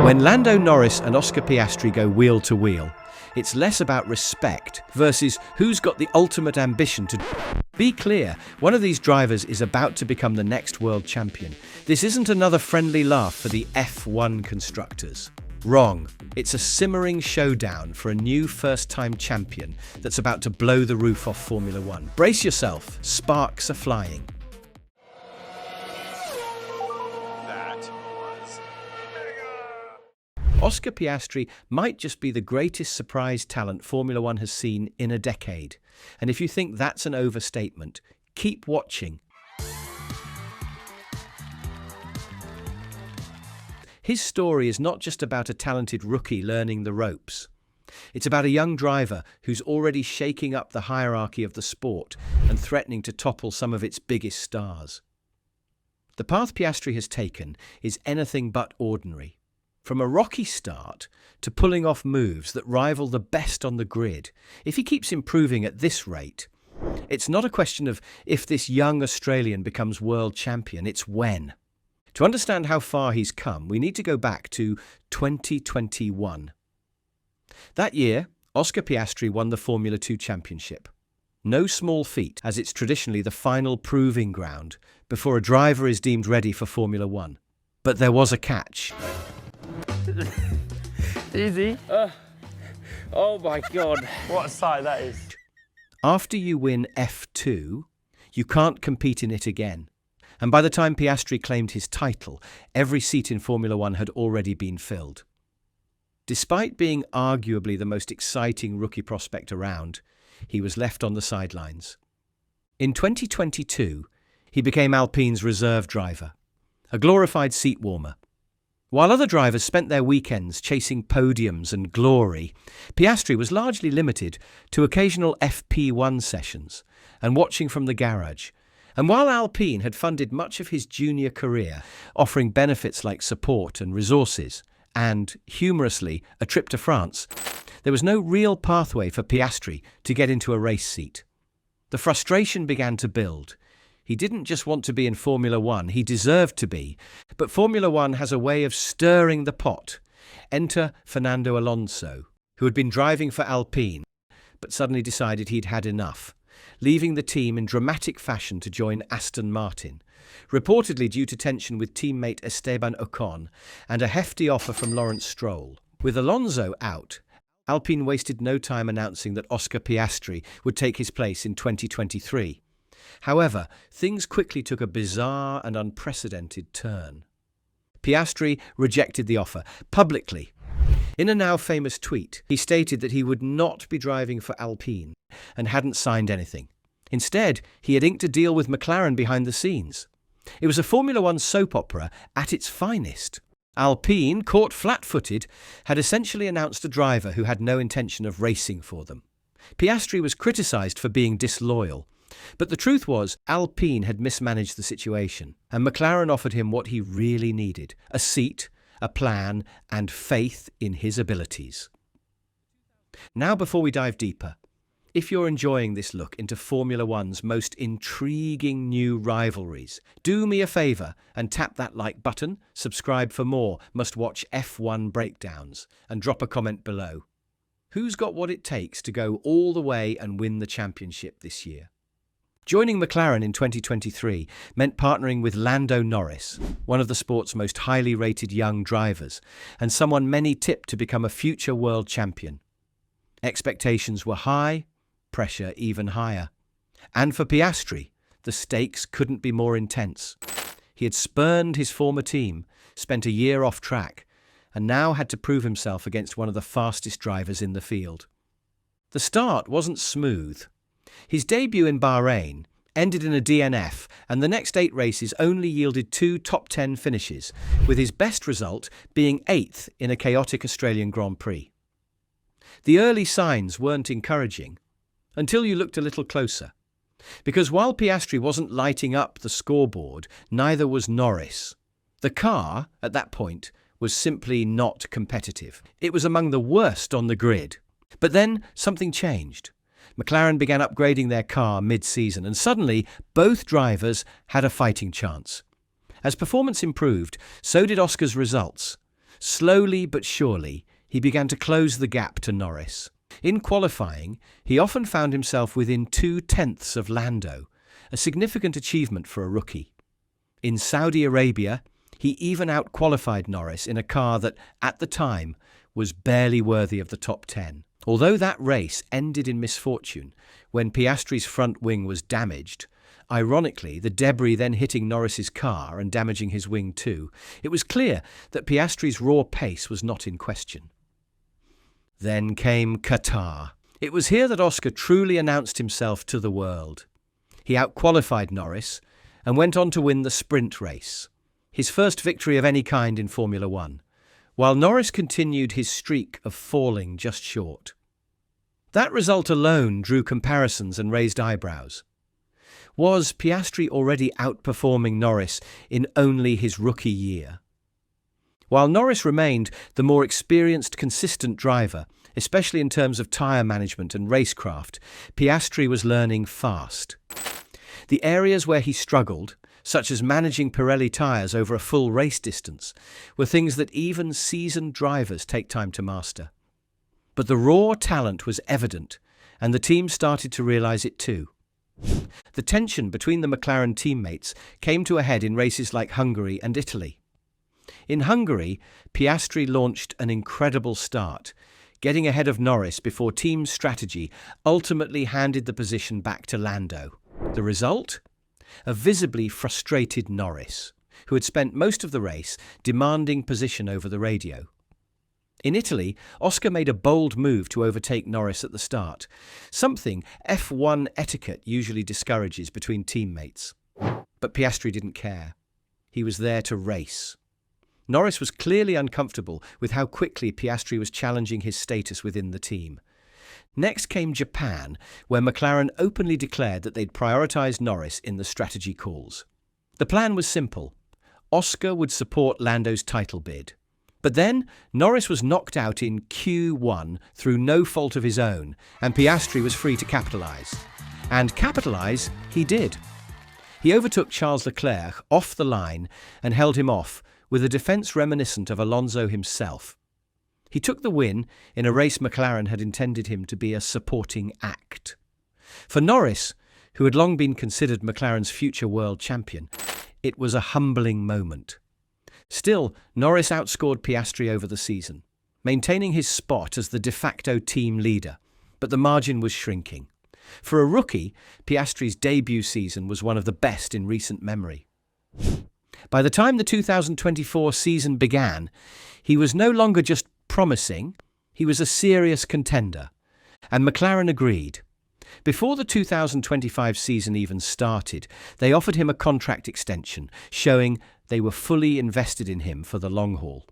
When Lando Norris and Oscar Piastri go wheel to wheel, it's less about respect versus who's got the ultimate ambition to be clear. One of these drivers is about to become the next world champion. This isn't another friendly laugh for the F1 constructors. Wrong. It's a simmering showdown for a new first-time champion that's about to blow the roof off Formula One. Brace yourself, sparks are flying. Oscar Piastri might just be the greatest surprise talent Formula One has seen in a decade. And if you think that's an overstatement, keep watching. His story is not just about a talented rookie learning the ropes. It's about a young driver who's already shaking up the hierarchy of the sport and threatening to topple some of its biggest stars. The path Piastri has taken is anything but ordinary. From a rocky start to pulling off moves that rival the best on the grid, if he keeps improving at this rate, it's not a question of if this young Australian becomes world champion, it's when. To understand how far he's come, we need to go back to 2021. That year, Oscar Piastri won the Formula 2 championship. No small feat, as it's traditionally the final proving ground before a driver is deemed ready for Formula 1. But there was a catch. Easy. Oh my God, what a sight that is. After you win F2, you can't compete in it again. And by the time Piastri claimed his title, every seat in Formula One had already been filled. Despite being arguably the most exciting rookie prospect around, he was left on the sidelines. In 2022, he became Alpine's reserve driver, a glorified seat warmer. While other drivers spent their weekends chasing podiums and glory, Piastri was largely limited to occasional FP1 sessions and watching from the garage. And while Alpine had funded much of his junior career, offering benefits like support and resources, and, humorously, a trip to France, there was no real pathway for Piastri to get into a race seat. The frustration began to build. He didn't just want to be in Formula One, he deserved to be. But Formula One has a way of stirring the pot. Enter Fernando Alonso, who had been driving for Alpine, but suddenly decided he'd had enough, leaving the team in dramatic fashion to join Aston Martin, reportedly due to tension with teammate Esteban Ocon and a hefty offer from Lawrence Stroll. With Alonso out, Alpine wasted no time announcing that Oscar Piastri would take his place in 2023. However, things quickly took a bizarre and unprecedented turn. Piastri rejected the offer publicly. In a now famous tweet, he stated that he would not be driving for Alpine and hadn't signed anything. Instead, he had inked a deal with McLaren behind the scenes. It was a Formula One soap opera at its finest. Alpine, caught flat-footed, had essentially announced a driver who had no intention of racing for them. Piastri was criticised for being disloyal. But the truth was, Alpine had mismanaged the situation, and McLaren offered him what he really needed: a seat, a plan, and faith in his abilities. Now, before we dive deeper, if you're enjoying this look into Formula One's most intriguing new rivalries, do me a favour and tap that like button, subscribe for more must-watch F1 breakdowns, and drop a comment below. Who's got what it takes to go all the way and win the championship this year? Joining McLaren in 2023 meant partnering with Lando Norris, one of the sport's most highly rated young drivers, and someone many tipped to become a future world champion. Expectations were high, pressure even higher. And for Piastri, the stakes couldn't be more intense. He had spurned his former team, spent a year off track, and now had to prove himself against one of the fastest drivers in the field. The start wasn't smooth. His debut in Bahrain ended in a DNF, and the next 8 races only yielded 2 top 10 finishes, with his best result being 8th in a chaotic Australian Grand Prix. The early signs weren't encouraging, until you looked a little closer. Because while Piastri wasn't lighting up the scoreboard, neither was Norris. The car, at that point, was simply not competitive. It was among the worst on the grid. But then something changed. McLaren began upgrading their car mid-season, and suddenly both drivers had a fighting chance. As performance improved, so did Oscar's results. Slowly but surely, he began to close the gap to Norris. In qualifying, he often found himself within 0.2 of Lando, a significant achievement for a rookie. In Saudi Arabia, he even out-qualified Norris in a car that, at the time, was barely worthy of the top 10. Although that race ended in misfortune when Piastri's front wing was damaged, ironically, the debris then hitting Norris's car and damaging his wing too, it was clear that Piastri's raw pace was not in question. Then came Qatar. It was here that Oscar truly announced himself to the world. He out-qualified Norris and went on to win the sprint race, his first victory of any kind in Formula One, while Norris continued his streak of falling just short. That result alone drew comparisons and raised eyebrows. Was Piastri already outperforming Norris in only his rookie year? While Norris remained the more experienced, consistent driver, especially in terms of tyre management and racecraft, Piastri was learning fast. The areas where he struggled, such as managing Pirelli tyres over a full race distance, were things that even seasoned drivers take time to master. But the raw talent was evident, and the team started to realise it too. The tension between the McLaren teammates came to a head in races like Hungary and Italy. In Hungary, Piastri launched an incredible start, getting ahead of Norris before team strategy ultimately handed the position back to Lando. The result? A visibly frustrated Norris, who had spent most of the race demanding position over the radio. In Italy, Oscar made a bold move to overtake Norris at the start, something F1 etiquette usually discourages between teammates. But Piastri didn't care. He was there to race. Norris was clearly uncomfortable with how quickly Piastri was challenging his status within the team. Next came Japan, where McLaren openly declared that they'd prioritise Norris in the strategy calls. The plan was simple. Oscar would support Lando's title bid. But then, Norris was knocked out in Q1 through no fault of his own, and Piastri was free to capitalise. And capitalise he did. He overtook Charles Leclerc off the line and held him off with a defence reminiscent of Alonso himself. He took the win in a race McLaren had intended him to be a supporting act. For Norris, who had long been considered McLaren's future world champion, it was a humbling moment. Still, Norris outscored Piastri over the season, maintaining his spot as the de facto team leader, but the margin was shrinking. For a rookie, Piastri's debut season was one of the best in recent memory. By the time the 2024 season began, he was no longer just promising, he was a serious contender, and McLaren agreed. Before the 2025 season even started, they offered him a contract extension, showing they were fully invested in him for the long haul.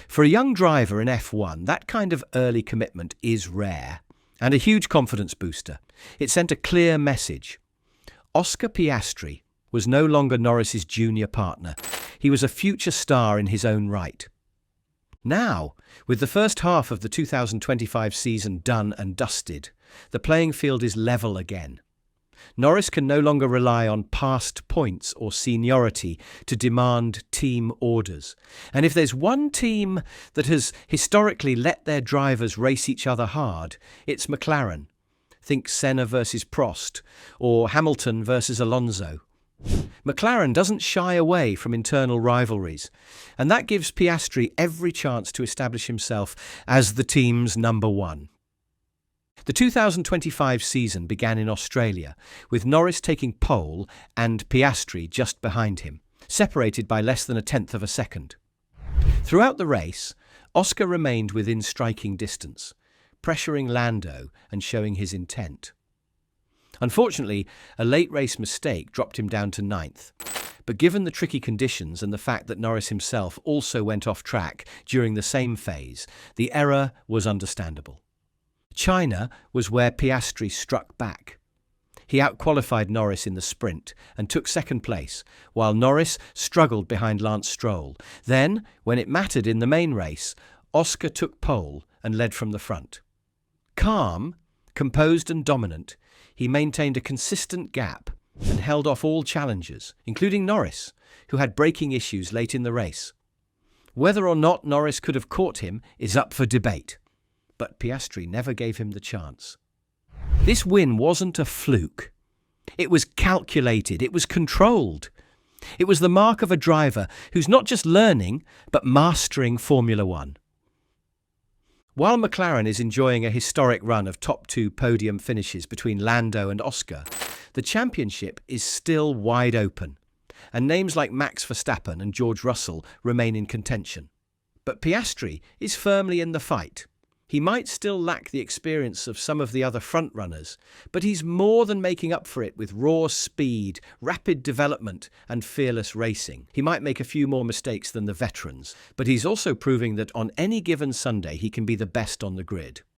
For a young driver in F1, that kind of early commitment is rare, and a huge confidence booster. It sent a clear message. Oscar Piastri was no longer Norris's junior partner. He was a future star in his own right. Now, with the first half of the 2025 season done and dusted, the playing field is level again. Norris can no longer rely on past points or seniority to demand team orders. And if there's one team that has historically let their drivers race each other hard, it's McLaren. Think Senna versus Prost or Hamilton versus Alonso. McLaren doesn't shy away from internal rivalries, and that gives Piastri every chance to establish himself as the team's number one. The 2025 season began in Australia, with Norris taking pole and Piastri just behind him, separated by less than 1/10 of a second. Throughout the race, Oscar remained within striking distance, pressuring Lando and showing his intent. Unfortunately, a late race mistake dropped him down to 9th, but given the tricky conditions and the fact that Norris himself also went off track during the same phase, the error was understandable. China was where Piastri struck back. He outqualified Norris in the sprint and took second place, while Norris struggled behind Lance Stroll. Then, when it mattered in the main race, Oscar took pole and led from the front. Calm, composed and dominant, he maintained a consistent gap and held off all challengers, including Norris, who had braking issues late in the race. Whether or not Norris could have caught him is up for debate, but Piastri never gave him the chance. This win wasn't a fluke. It was calculated, it was controlled. It was the mark of a driver who's not just learning, but mastering Formula One. While McLaren is enjoying a historic run of top two podium finishes between Lando and Oscar, the championship is still wide open, and names like Max Verstappen and George Russell remain in contention. But Piastri is firmly in the fight. He might still lack the experience of some of the other frontrunners, but he's more than making up for it with raw speed, rapid development, and fearless racing. He might make a few more mistakes than the veterans, but he's also proving that on any given Sunday he can be the best on the grid.